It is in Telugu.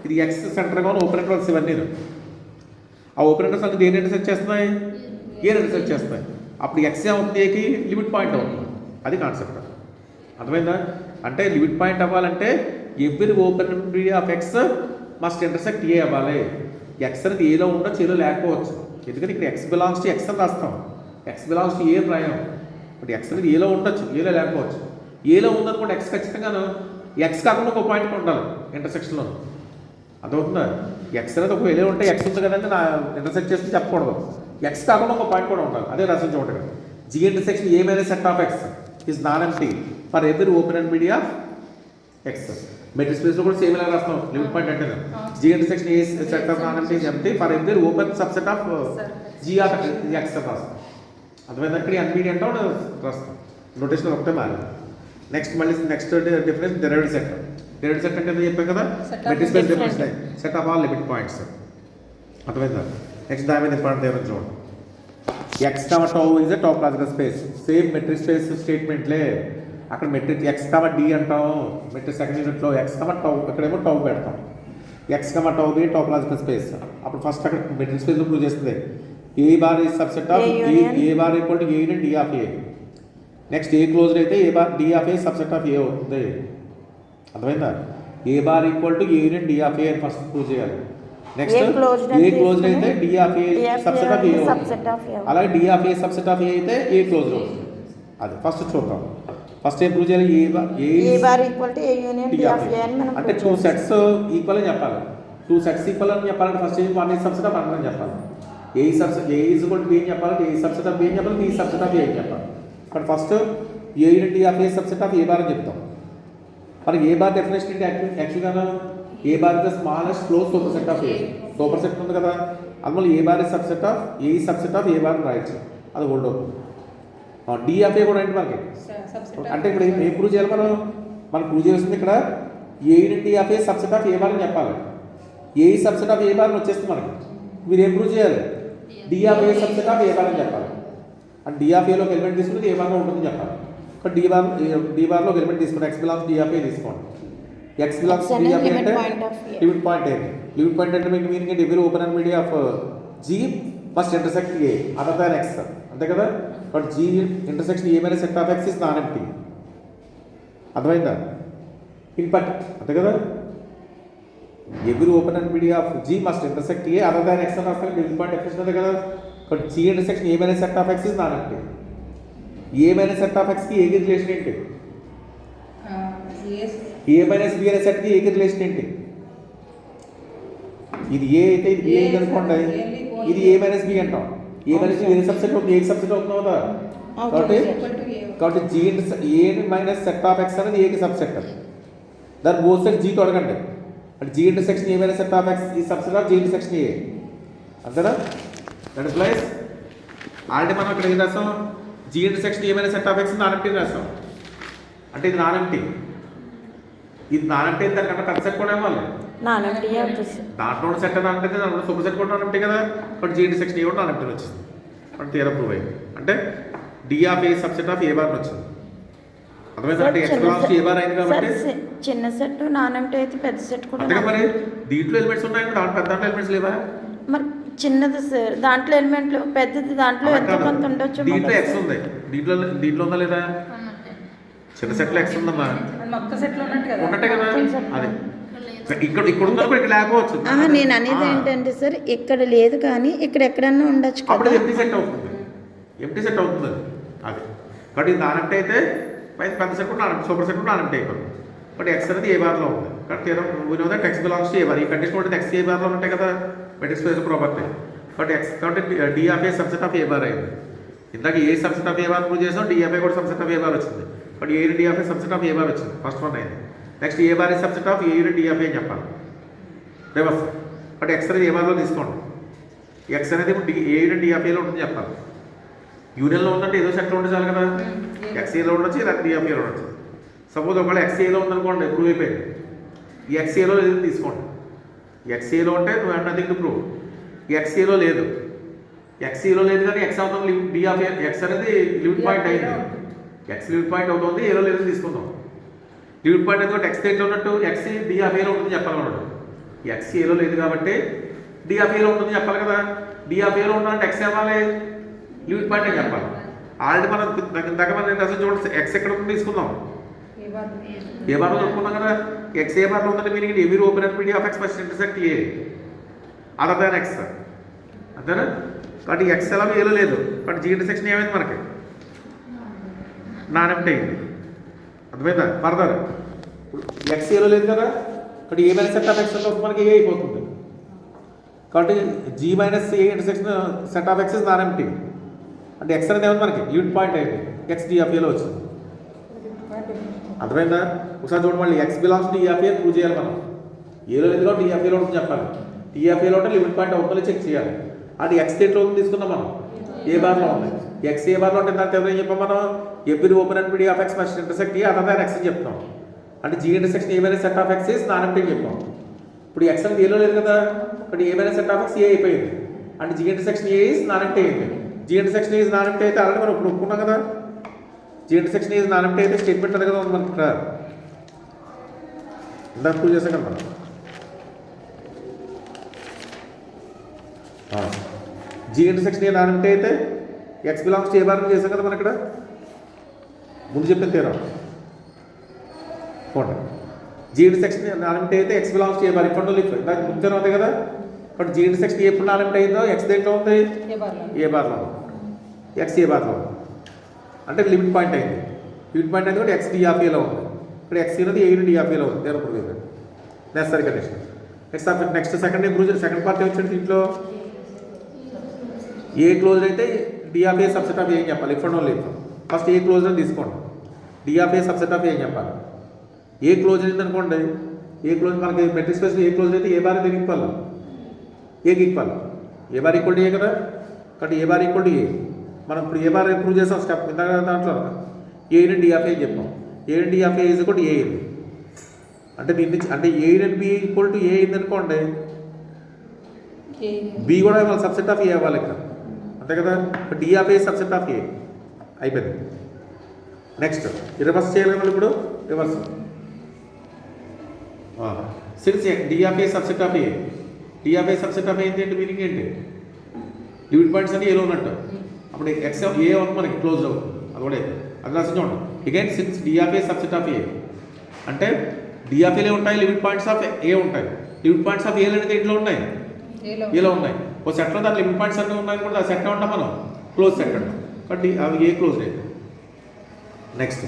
ఇది ఎక్స్ సెంటర్గా ఉన్న ఓపెన్ ఇంటర్వల్స్ ఇవన్నీ. ఆ ఓపెన్ ఇంటర్వల్స్ అన్ని దేని ఇంటర్సెక్ట్ చేస్తున్నాయి? ఏ ఇంటర్సెక్ట్ చేస్తాయి. అప్పుడు ఎక్స్ అవుతుంది, ఏకి లిమిట్ పాయింట్ అవుతుంది. అది కాన్సెప్ట్. అర్థమైందా? అంటే లిమిట్ పాయింట్ అవ్వాలంటే every open media of X must intersect A అవ్వాలి. ఎక్స్ అనేది ఏలో ఉండొచ్చు, ఏలో లేకపోవచ్చు. ఎందుకంటే ఇక్కడ ఎక్స్ బిలాంగ్స్ టు ఎక్స్ అని రాస్తాం, ఎక్స్ బిలాంగ్స్ టు ఏ అని రాయం. బట్ ఎక్స్ అనేది ఏలో ఉండొచ్చు, ఏలో లేకపోవచ్చు. ఏలో ఉందనుకోండి ఎక్స్ ఖచ్చితంగాను ఎక్స్ కాకుండా ఒక పాయింట్ ఉండాలి ఇంటర్సెక్షన్లో. అదవుతుందా? ఎక్స్ అనేది ఒక ఏలో ఉంటే ఎక్స్ ఉంది కదండి నా ఇంటర్సెక్ట్ చేసి చెప్పకూడదు, ఎక్స్ కాకుండా ఒక పాయింట్ కూడా ఉండాలి. అదే రాసిన చోట G intersection A minus set of X is non empty for every open and media of X. Metric స్పేస్లో కూడా సేమ్ ఇలా రాస్తాం. లిమిట్ పాయింట్ అంటే G intersection A set of non empty empty for every open subset of G of X అని రాస్తాం. అర్థమైందా? ఇక్కడ ఎన్బిడి అంటాం రాస్తాం. నోటేషన్ ఒకటే మారింది. నెక్స్ట్ మళ్ళీ next difference derived set. Derived set అంటే చెప్పాం కదా, metric space difference set of all limit points. అర్థమైందా? నెక్స్ట్ దాని మీద ఇంపార్టెంట్ ఏమైనా చూడండి. X comma tau is a topological space. Same metric space స్టేట్మెంట్లే. అక్కడ మెట్రిక్ ఎక్స్ కామ డి అంటాం, మెట్రిక్ సెకండ్ యూనిట్లో ఎక్స్ కామ టౌ, ఇక్కడేమో టౌ పెడతాం. X comma tau be topological space. అప్పుడు ఫస్ట్ అక్కడ మెట్రిక్ స్పేస్లో ప్రూవ్ చేస్తుంది A bar is subset of A bar equal to A union D of A. Next A closed అయితే A bar D of A subset of A అవుతుంది. అర్థమైందా? A bar equal to A union D of A అని ఫస్ట్ ప్రూవ్ చేయాలి. నెక్స్ట్ ఏ క్లోజ్డ్ అయితే D of A subset of A అవుతుంది. అలాగే D of A subset of A అయితే ఏ క్లోజ్డ్ అవుతుంది. అది ఫస్ట్ చూద్దాం. ఫస్ట్ ఏం ప్రూవ్ చేయాలి? A bar equal to A union D of A అని మనం అంటే టూ సెట్స్ ఈక్వల్ అని చెప్పాలి. టూ సెట్స్ ఈక్వల్ అని చెప్పాలంటే first one is subset of one అని చెప్పాలి. A subset A is equal to B అని చెప్పాలంటే ఏ సబ్సెట్ ఆఫ్ బి అని చెప్పాలి, బి సబ్సెట్ ఆఫ్ ఏ అని చెప్పాలి. But first A union D of A subset of A bar అని చెప్తాం. మరి ఏ బార్ డెఫినేషన్ ఏంటి? యాక్చువల్గా A bar is the smallest close superset of A. Superset ఉంది కదా, అందువల్ల A bar is subset of A subset of A bar రాయొచ్చు. అది హోల్డ్ అవుతుంది. డి ఆఫ్ ఏ కూడా ఏంటి మనకి అంటే ఇక్కడ ఏం ప్రూవ్ చేయాలి? మనం ప్రూవ్ చేస్తుంది ఇక్కడ A union D of A subset of A bar అని చెప్పాలి. A subset of A bar వచ్చేస్తుంది మనకి. మీరు ఏం ప్రూవ్ చేయాలి? D of A subset of A bar అని చెప్పాలి. అండ్ డి ఆఫ్ ఏలో ఎలిమెంట్ తీసుకుంటే ఏ బార్లో ఉంటుందని చెప్పాలి. ఇక్కడ డి బార్లో ఒక ఎలిమెంట్ తీసుకుంటే X belongs D of A తీసుకోండి. X belongs D of A అంటే లిమిట్ పాయింట్ ఏంటి? లిమిట్ పాయింట్ అంటే మీకు మీనింగ్ ఏంటి? Every open and media of G must intersect A other than X, అంతే కదా. But G intersection A minus set of X is non empty. అర్థమైందా? ఇంపార్ట్ అంతే కదా. Every open and media of G must intersect A other than X అని రాస్తాను. లిమిట్ పాయింట్ డెఫినేషన్ అంతే కదా. But G intersection A minus set of X is non empty. A minus set of ఎక్స్కి ఏకి రిలేషన్ ఏంటి? ఏ మైనస్ బి అనే సెట్కి ఏకి రిలేషన్ ఏంటి? ఇది ఏ అయితే ఇది బి అయింది అనుకోండి, ఇది ఏ మైనస్ బి అంటాం. A minus B A subset అవుతుంది, ఏ సబ్సెట్ అవుతుంది కదా. కాబట్టి G A minus set of X అనేది ఏకి సబ్సెట్. దాని బోత్ సైడ్ జీతో అడగండి. అంటే G intersection A minus set of X ఈ subset of G intersection A, అంతేనా? దట్ ఇస్ ప్లస్ ఆల్రెడీ మనం ఇక్కడ ఏం రాస్తాం? G intersection A minus set of X non empty రాస్తాం. అంటే ఇది నాన్ ఎంప్టీ. ఇది నాన్ ఎంప్టీ దానికన్నా పెద్ద సెట్ కూడా ఇవ్వాలి. దాంట్లో సెట్ నాన్ ఎంప్టీ, దాంట్లో సూపర్ సెట్ కూడా నాన్ ఎంప్టీ కదా. బట్ జీ ఇంటర్సెక్షన్ ఏ కూడా నాన్ ఎంప్టీ వచ్చింది. బట్ తీరా ప్రూవ్ అయింది. అంటే D of A subset of A bar వచ్చింది. అర్థమైందా? అంటే ఎక్స్ బిలాంగ్స్ ఏ బార్ అయింది కాబట్టి చిన్న సెట్ నాన్ ఎంప్టీ అయితే పెద్ద సెట్ కూడా అంతే. మరి దీంట్లో ఎలిమెంట్స్ ఉన్నాయి, దాంట్లో పెద్ద ఎలిమెంట్స్ లేవా? మరి చిన్నది సార్ దాంట్లో ఎలిమెంట్లు, పెద్దది దాంట్లో ఎంత కొంత ఉండొచ్చు. దీంట్లో ఎక్స్ ఉంది, దీంట్లో ఉందా లేదా? చిన్న సెట్లో ఎక్స్ ఉందమ్మా, ఉన్నట్టే కదా. అది ఇక్కడ ఉందా, ఇక్కడ లేకపోవచ్చు. నేను అనేది ఏంటంటే సార్ ఇక్కడ లేదు కానీ ఇక్కడ ఎక్కడన్నా ఉండొచ్చు కదా. అప్పుడు ఎంటీ సెట్ అవుతుంది, ఎంటీ సెట్ అవుతుంది అది. అది కాబట్టి ఇది నానంటే అయితే పెద్ద సెట్ కూడా సూపర్ సెట్ కూడా నానంటే అయిపోతుంది. బట్ ఎక్స్ అనేది ఏ బార్లో ఉంది. కాబట్టి వినోద X belongs to A bar. ఈ కండిషన్ ఉంటుంది ఎక్స్ ఏ బార్లో ఉంటాయి కదా మెట్రిక్ స్పేస్ ప్రాపర్టీ. కాబట్టి ఎక్స్ కాబట్టి D of A subset of A bar అయింది. ఇందాక A subset of A bar prove చేసాం, డి ఆఫ్ ఏ కూడా సబ్సెట్ ఆఫ్ ఏ బార్ వచ్చింది. But A D of A subset of A bar వచ్చింది, ఫస్ట్ వన్ అయింది. Next A bar A subset of A D of A అని చెప్పాలి, రివర్స్. బట్ ఎక్స్ అనేది ఏ బార్లో తీసుకోండి. ఎక్స్ అనేది ఇప్పుడు ఏ డి ఆఫ్ ఏలో ఉంటుంది చెప్పాలి. యూనియన్లో ఉందంటే ఏదో సెట్లో ఉంటే చాలు కదా. ఎక్స్ ఏలో ఉండొచ్చు, ఇలా డి ఆఫ్ ఏలో ఉండొచ్చు. సపోజ్ ఒకవేళ ఎక్స్ ఏలో ఉందనుకోండి, ప్రూవ్ అయిపోయింది. ఈ ఎక్స్ ఏలో లేదు తీసుకోండి. ఎక్స్ ఏలో ఉంటే నువ్వు నథింగ్ టు ప్రూవ్. ఎక్స్ ఏలో లేదు, ఎక్స్ ఏలో లేదు కానీ ఎక్స్ అవుతుంది డి ఆఫ్ ఏ. ఎక్స్ అనేది లిమిట్ పాయింట్ అయింది, ఎక్స్ లిమిట్ పాయింట్ అవుతుంది, ఏలో లేదు తీసుకుందాం. లిమిట్ పాయింట్ ఎందుకంటే ఎక్స్ దేంట్లో ఉన్నట్టు ఎక్స్ డి ఆఫ్ ఏలో ఉంటుంది చెప్పాలన్నాడు. ఎక్స్ ఏలో లేదు కాబట్టి డి ఆఫ్ ఏలో ఉంటుంది చెప్పాలి కదా. డి ఆఫ్ ఏలో ఉండాలంటే ఎక్స్ ఇవ్వాలి, లిమిట్ పాయింట్ అని చెప్పాలి. ఆల్రెడీ మనం దగ్గర మనం అసలు చూడండి ఎక్స్ ఎక్కడ ఉంది తీసుకుందాం, ఏ బార్లో చెప్పుకున్నాం కదా. ఎక్స్ ఏ బార్లో ఉందంటే meaning every open and PD of X must intersect A other than X అంతేనా. కాబట్టి ఎక్స్ ఎలా ఏలో లేదు కాబట్టి జీ ఇంటర్సెక్షన్ ఏమైంది మనకి నాన్ ఎంప్టీ అయింది. అర్థమైందా? ఫర్దర్ ఎక్స్ ఏలో లేదు కదా కాబట్టి A minus set of X మనకి ఏ అయిపోతుంది. కాబట్టి G minus A intersection set of X is non empty అంటే ఎక్స్ అనేది ఏమైంది మనకి యూనిట్ పాయింట్ అయింది, ఎక్స్ డి ఆఫ్ ఏలో వచ్చింది. అర్థమైందా? ఒకసారి చూడండి మళ్ళీ X belongs to D of A prove చేయాలి మనం. ఏలో లేదులో డి ఆఫ్ ఏలో ఉంటుంది చెప్పాలి. డి ఆఫ్ ఏలో ఉంటే లిమిట్ పాయింట్ అవుతుందో చెక్ చేయాలి. అది ఎక్స్ డేట్లో ఉంది తీసుకున్నాం మనం, ఏ బార్లో ఉంది. ఎక్స్ ఏ బార్లో ఉంటే దాంట్లో ఎవరైనా చెప్పాం మనం every open and PD of X must intersect A other than X అని చెప్తాం. అంటే జీ ఇంటర్సెక్షన్ ఏమైనా set of X is non empty అని చెప్పాం. ఇప్పుడు ఎక్స్ అనేది ఏలో లేదు కదా కాబట్టి ఏమైనా సెట్ ఆఫ్ ఎక్స్ ఏ అయిపోయింది అంటే G intersection A is non empty అయింది. G intersection is non empty అయితే ఆల్రెడీ మనం ఇప్పుడు ఒప్పుకున్నాం కదా. G intersection is non empty అయితే స్టేట్మెంట్ అది కదా ఉంది మనకి ఇక్కడ ఇందాక ప్రూవ్ చేసాం కదా మనం. G intersection A non empty అయితే X belongs to A bar చేసాం కదా మనం ఇక్కడ ముందు చెప్పిన తీరా చూడండి. జీ ఇంటర్సెక్షన్ నాన్ ఎంప్టీ అయితే X belongs to A bar ఇప్పుడు దానికి ముందు తీరం అవుతాయి కదా. కాబట్టి జీ ఇంటర్సెక్షన్ ఎప్పుడు నాన్ ఎంప్టీ అయిందో ఎక్స్ దేంట్లో ఉంది ఏ బార్లో ఎక్స్ ఏ బార్లో అంటే లిమిట్ పాయింట్ అయింది. లిమిట్ పాయింట్ అయింది కూడా ఎక్స్ డి ఆఫ్ ఏలో ఉంది. ఇక్కడ ఎక్స్ అనేది ఏ డి ఆఫ్ ఏలో ఉంది. దేని ప్రూవ్ చేయాలి next condition. Next second prove second part వచ్చింది దీంట్లో ఏ క్లోజ్ అయితే D of A subset of A అని చెప్పాలి. ఇప్పుడు లేదు ఫస్ట్ ఏ క్లోజ్ అని తీసుకోండి. D of A subset of A అని చెప్పాలి. ఏ క్లోజ్ అయింది అనుకోండి, ఏ క్లోజ్ మనకి మెట్రిక్ స్పేస్ ఏ క్లోజ్ అయితే ఏ బార్ అయితే ఈక్వల్ ఏకి equal. A bar equal to A కదా కాబట్టి A bar equal to A. మనం ఇప్పుడు ఏ బార్ ప్రూవ్ చేసాం స్టెప్ ఇందాక దాంట్లో ఏ డి ఆఫ్ ఏ చెప్పాం. A D of A is equal to A అయింది అంటే దీన్ని అంటే A and B equal to A అయింది అనుకోండి, బి కూడా మన సబ్సెట్ ఆఫ్ ఏ అవ్వాలి ఇక్కడ అంతే కదా. D of A subset of A అయిపోయింది. నెక్స్ట్ రివర్స్ చేయాలి కదా ఇప్పుడు reverse since D of A subset of A. D of A subset of A ఏంటి అంటే మీనింగ్ ఏంటి లిమిట్ పాయింట్స్ అని ఏలో ఉన్నట్టు అప్పుడు ఎక్స్ ఏ అవుతుంది మనకి క్లోజ్ అవుతుంది. అది కూడా అది రాసి చూడండి. Again since D of A subset of A అంటే డి ఆఫ్ ఏలే ఉంటాయి, లిమిట్ పాయింట్స్ ఆఫ్ ఏ ఉంటాయి. లిమిట్ పాయింట్స్ ఆఫ్ ఏలు అనేది ఇంట్లో ఉన్నాయి ఏలో ఉన్నాయి. ఓ సెట్లో దాని లిమిట్ పాయింట్స్ అన్నీ ఉన్నాయి కూడా ఆ సెట్ ఉంటాం మనం క్లోజ్ సెట్ అంటాం కాబట్టి అవి ఏ క్లోజ్ రేట్. నెక్స్ట్